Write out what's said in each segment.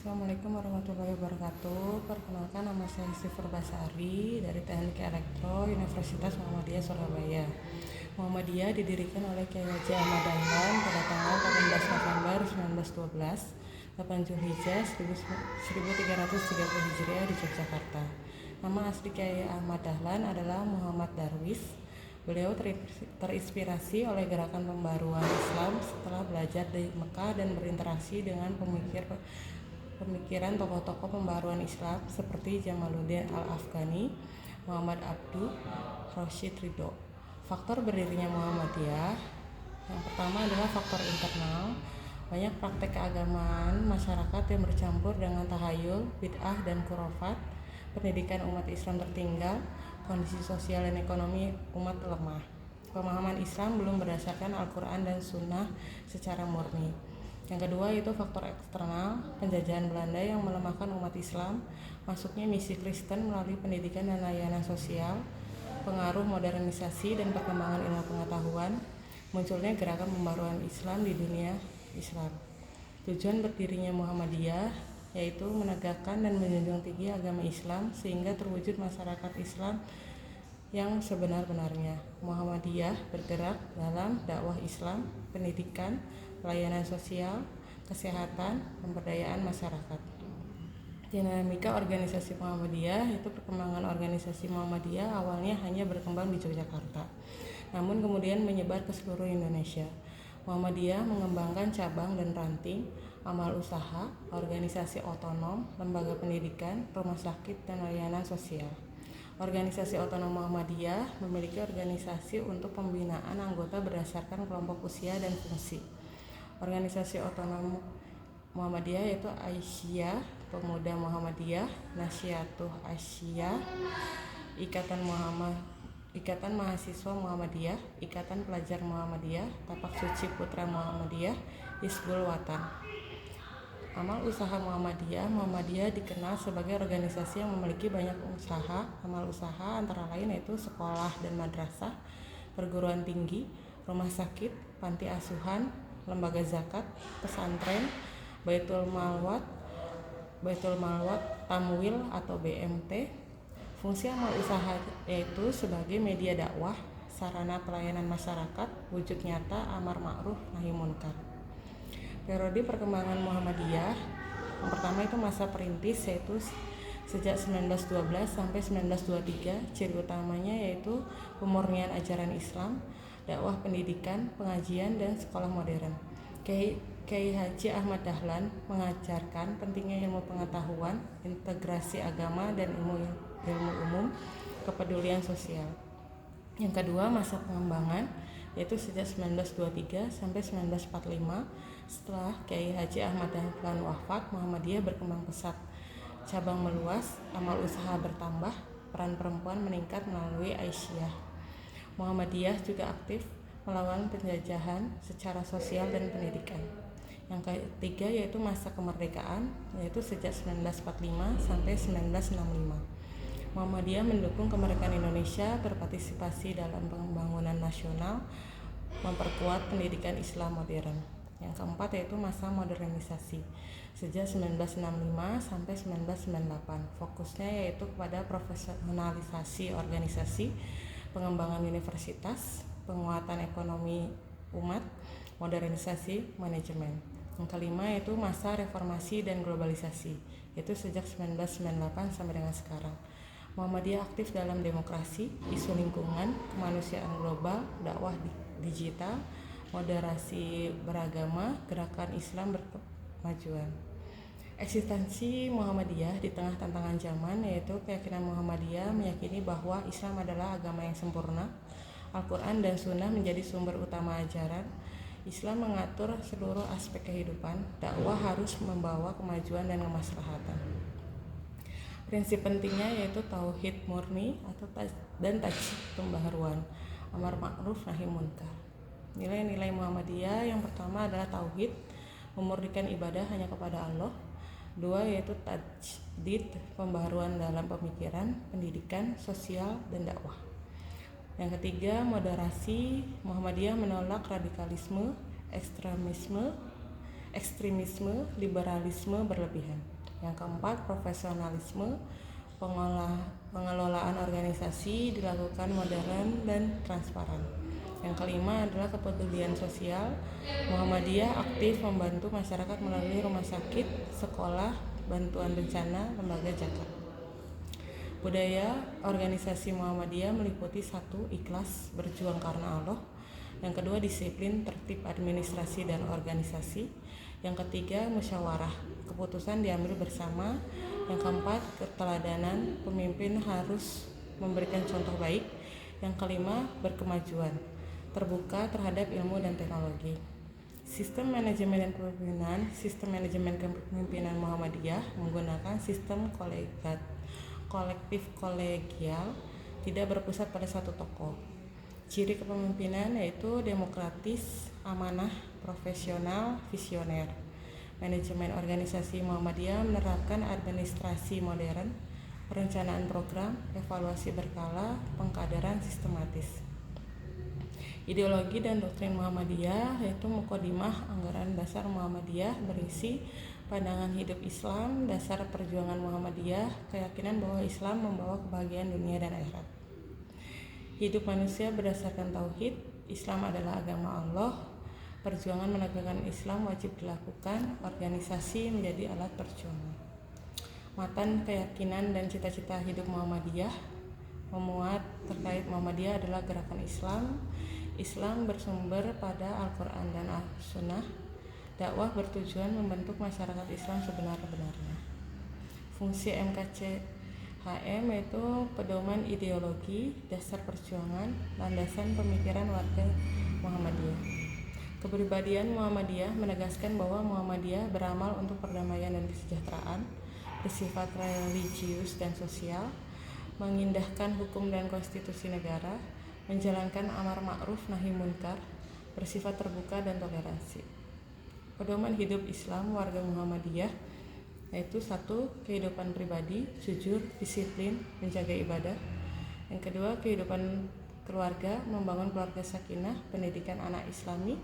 Assalamualaikum warahmatullahi wabarakatuh. Perkenalkan, nama saya Sifur Basari dari Teknik Elektro Universitas Muhammadiyah Surabaya. Muhammadiyah didirikan oleh Kyai Haji Ahmad Dahlan pada tanggal 18 November 1912, 8 Zulhijjah 1330 Hijriah di Yogyakarta. Nama asli Kyai Ahmad Dahlan adalah Muhammad Darwis. Beliau terinspirasi oleh gerakan pembaruan Islam setelah belajar di Mekah dan berinteraksi dengan pemikiran tokoh-tokoh pembaruan Islam seperti Jamaluddin Al-Afghani, Muhammad Abduh, Rashid Ridho. Faktor berdirinya Muhammadiyah yang pertama adalah faktor internal. Banyak praktek keagamaan masyarakat yang bercampur dengan tahayul, bid'ah, dan khurafat. Pendidikan umat Islam tertinggal, kondisi sosial dan ekonomi umat lemah. Pemahaman Islam belum berdasarkan Al-Quran dan Sunnah secara murni. Yang kedua itu faktor eksternal, penjajahan Belanda yang melemahkan umat Islam, masuknya misi Kristen melalui pendidikan dan layanan sosial, pengaruh modernisasi dan perkembangan ilmu pengetahuan, munculnya gerakan pembaruan Islam di dunia Islam. Tujuan berdirinya Muhammadiyah yaitu menegakkan dan menjunjung tinggi agama Islam sehingga terwujud masyarakat Islam yang sebenar-benarnya. Muhammadiyah bergerak dalam dakwah Islam, pendidikan, pelayanan sosial, kesehatan, pemberdayaan masyarakat. Dinamika organisasi Muhammadiyah itu perkembangan organisasi Muhammadiyah awalnya hanya berkembang di Yogyakarta, namun kemudian menyebar ke seluruh Indonesia. Muhammadiyah mengembangkan cabang dan ranting, amal usaha, organisasi otonom, lembaga pendidikan, rumah sakit, dan layanan sosial. Organisasi Otonom Muhammadiyah memiliki organisasi untuk pembinaan anggota berdasarkan kelompok usia dan fungsi. Organisasi Otonom Muhammadiyah yaitu Aisyah, Pemuda Muhammadiyah, Nasyiatuh Aisyah, Ikatan Mahasiswa Muhammadiyah, Ikatan Pelajar Muhammadiyah, Tapak Suci Putra Muhammadiyah, Hizbul Wathan. Amal usaha Muhammadiyah dikenal sebagai organisasi yang memiliki banyak usaha. Amal usaha antara lain yaitu sekolah dan madrasah, perguruan tinggi, rumah sakit, panti asuhan, lembaga zakat, pesantren, Baitul Malwat, Tamwil atau BMT. Fungsi amal usaha yaitu sebagai media dakwah, sarana pelayanan masyarakat, wujud nyata amar ma'ruf nahi munkar. Periode perkembangan Muhammadiyah yang pertama itu masa perintis yaitu sejak 1912 sampai 1923. Ciri utamanya yaitu pemurnian ajaran Islam, dakwah pendidikan, pengajian, dan sekolah modern. Kyai Haji Ahmad Dahlan mengajarkan pentingnya ilmu pengetahuan, integrasi agama, dan ilmu umum, kepedulian sosial. Yang kedua masa pengembangan yaitu sejak 1923 sampai 1945. Setelah Kyai Haji Ahmad Dahlan wafat, Muhammadiyah berkembang pesat. Cabang meluas, amal usaha bertambah, peran perempuan meningkat melalui Aisyah. Muhammadiyah juga aktif melawan penjajahan secara sosial dan pendidikan. Yang ketiga yaitu masa kemerdekaan, yaitu sejak 1945 sampai 1965. Muhammadiyah mendukung kemerdekaan Indonesia, berpartisipasi dalam pembangunan nasional, memperkuat pendidikan Islam modern. Yang keempat yaitu masa modernisasi, sejak 1965 sampai 1998. Fokusnya yaitu kepada profesionalisasi organisasi, pengembangan universitas, penguatan ekonomi umat, modernisasi manajemen. Yang kelima yaitu masa reformasi dan globalisasi, yaitu sejak 1998 sampai dengan sekarang. Muhammadiyah aktif dalam demokrasi, isu lingkungan, kemanusiaan global, dakwah digital, moderasi beragama, gerakan Islam berkemajuan. Eksistensi Muhammadiyah di tengah tantangan zaman yaitu keyakinan Muhammadiyah meyakini bahwa Islam adalah agama yang sempurna. Al-Quran dan Sunnah menjadi sumber utama ajaran. Islam mengatur seluruh aspek kehidupan. Dakwah harus membawa kemajuan dan kemaslahatan. Prinsip pentingnya yaitu tauhid murni dan tajdid pembaharuan, amar ma'ruf nahi munkar. Nilai-nilai Muhammadiyah yang pertama adalah tauhid, memurnikan ibadah hanya kepada Allah. Dua yaitu tajdid, pembaharuan dalam pemikiran, pendidikan, sosial, dan dakwah. Yang ketiga moderasi. Muhammadiyah menolak radikalisme, ekstremisme, liberalisme berlebihan. Yang keempat, profesionalisme. Pengelolaan organisasi dilakukan modern dan transparan. Yang kelima adalah kepedulian sosial. Muhammadiyah aktif membantu masyarakat melalui rumah sakit, sekolah, bantuan bencana, lembaga zakat. Budaya organisasi Muhammadiyah meliputi 1. Ikhlas, berjuang karena Allah. Yang kedua, disiplin, tertib administrasi dan organisasi. Yang ketiga, musyawarah, keputusan diambil bersama. Yang keempat, keteladanan, pemimpin harus memberikan contoh baik. Yang kelima, berkemajuan, terbuka terhadap ilmu dan teknologi. Sistem manajemen dan kepemimpinan. Sistem manajemen kepemimpinan Muhammadiyah menggunakan sistem kolektif kolegial, tidak berpusat pada satu tokoh. Ciri kepemimpinan yaitu demokratis, amanah, profesional, visioner. Manajemen organisasi Muhammadiyah menerapkan administrasi modern, perencanaan program, evaluasi berkala, pengkaderan sistematis. Ideologi dan doktrin Muhammadiyah yaitu Muqaddimah Anggaran Dasar Muhammadiyah berisi pandangan hidup Islam, dasar perjuangan Muhammadiyah, keyakinan bahwa Islam membawa kebahagiaan dunia dan akhirat. Hidup manusia berdasarkan tauhid, Islam adalah agama Allah, perjuangan menegakkan Islam wajib dilakukan, organisasi menjadi alat perjuangan. Matan keyakinan dan cita-cita hidup Muhammadiyah memuat terkait Muhammadiyah adalah gerakan Islam bersumber pada Al-Quran dan As-Sunnah. Dakwah bertujuan membentuk masyarakat Islam sebenar-benarnya. Fungsi MKCHM yaitu pedoman ideologi, dasar perjuangan, landasan pemikiran warga Muhammadiyah. Kepribadian Muhammadiyah menegaskan bahwa Muhammadiyah beramal untuk perdamaian dan kesejahteraan, bersifat religius dan sosial, mengindahkan hukum dan konstitusi negara, menjalankan amar ma'ruf nahi munkar, bersifat terbuka dan toleransi. Pedoman hidup Islam warga Muhammadiyah yaitu 1. Kehidupan pribadi, jujur, disiplin, menjaga ibadah. Yang kedua, kehidupan keluarga, membangun keluarga sakinah, pendidikan anak Islami.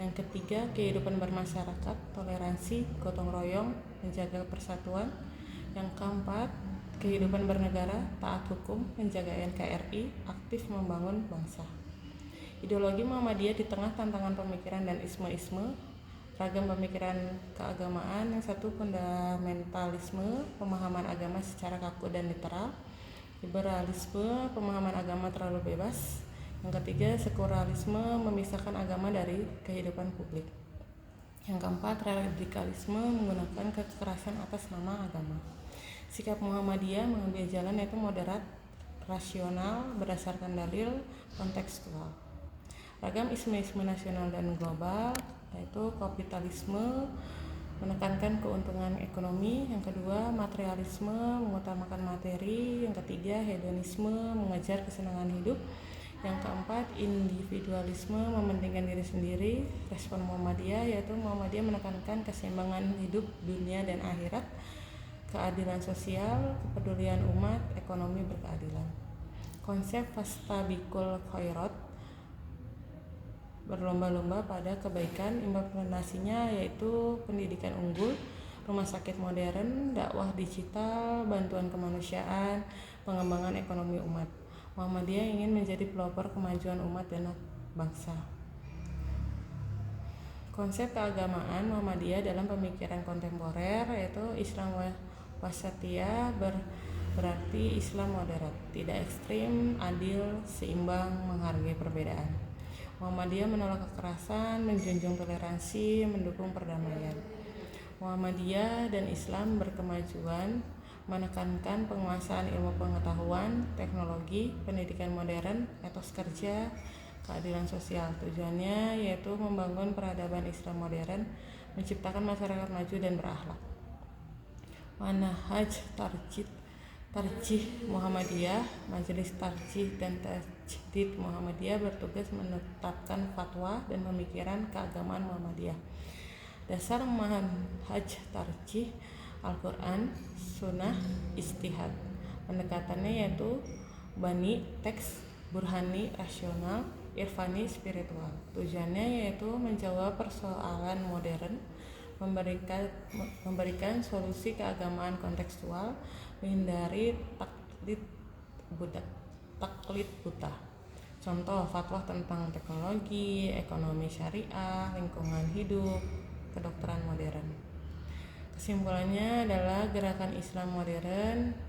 Yang ketiga, kehidupan bermasyarakat, toleransi, gotong royong, menjaga persatuan. Yang keempat, kehidupan bernegara, taat hukum, menjaga NKRI, aktif membangun bangsa. Ideologi Muhammadiyah di tengah tantangan pemikiran dan isme-isme, ragam pemikiran keagamaan. Yang 1, fundamentalisme, pemahaman agama secara kaku dan literal. Liberalisme, pemahaman agama terlalu bebas. Yang ketiga, sekularisme, memisahkan agama dari kehidupan publik. Yang keempat, radikalisme, menggunakan kekerasan atas nama agama. Sikap Muhammadiyah mengambil jalan yaitu moderat, rasional, berdasarkan dalil, kontekstual. Ragam isme-isme nasional dan global yaitu kapitalisme, menekankan keuntungan ekonomi. Yang kedua, materialisme, mengutamakan materi. Yang ketiga, hedonisme, mengejar kesenangan hidup. Yang keempat, individualisme, mementingkan diri sendiri. Respon Muhammadiyah yaitu Muhammadiyah menekankan keseimbangan hidup dunia dan akhirat, keadilan sosial, kepedulian umat, ekonomi berkeadilan. Konsep fastabiqul khairat, berlomba-lomba pada kebaikan, implementasinya yaitu pendidikan unggul, rumah sakit modern, dakwah digital, bantuan kemanusiaan, pengembangan ekonomi umat. Muhammadiyah ingin menjadi pelopor kemajuan umat dan bangsa. Konsep keagamaan Muhammadiyah dalam pemikiran kontemporer yaitu Islam wasatiyah, berarti Islam moderat, tidak ekstrim, adil, seimbang, menghargai perbedaan. Muhammadiyah menolak kekerasan, menjunjung toleransi, mendukung perdamaian. Muhammadiyah dan Islam berkemajuan, menekankan penguasaan ilmu pengetahuan, teknologi, pendidikan modern, etos kerja, keadilan sosial. Tujuannya yaitu membangun peradaban Islam modern, menciptakan masyarakat maju dan berakhlak. Manhaj Tarjih Muhammadiyah. Majelis Tarjih dan Tajdid Muhammadiyah bertugas menetapkan fatwa dan pemikiran keagamaan Muhammadiyah. Dasar manhaj tarjih Al-Quran, Sunnah, Ijtihad. Pendekatannya yaitu bani, teks, burhani, rasional, irfani, spiritual. Tujuannya yaitu menjawab persoalan modern, memberikan solusi keagamaan kontekstual, menghindari taklid buta. Contoh fatwa tentang teknologi, ekonomi syariah, lingkungan hidup, kedokteran modern. Kesimpulannya adalah gerakan Islam modern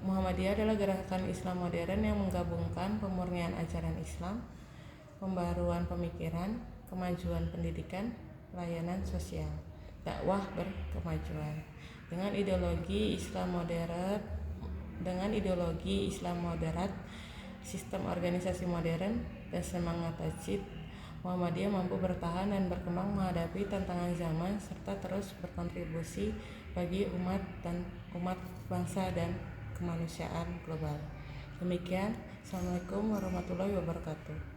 Muhammadiyah adalah gerakan Islam modern yang menggabungkan pemurnian ajaran Islam, pembaruan pemikiran, kemajuan pendidikan, layanan sosial, dakwah berkemajuan. Dengan ideologi Islam moderat, sistem organisasi modern, dan semangat tajdid, Muhammadiyah mampu bertahan dan berkembang menghadapi tantangan zaman serta terus berkontribusi bagi umat bangsa dan kemanusiaan global. Demikian, Assalamualaikum warahmatullahi wabarakatuh.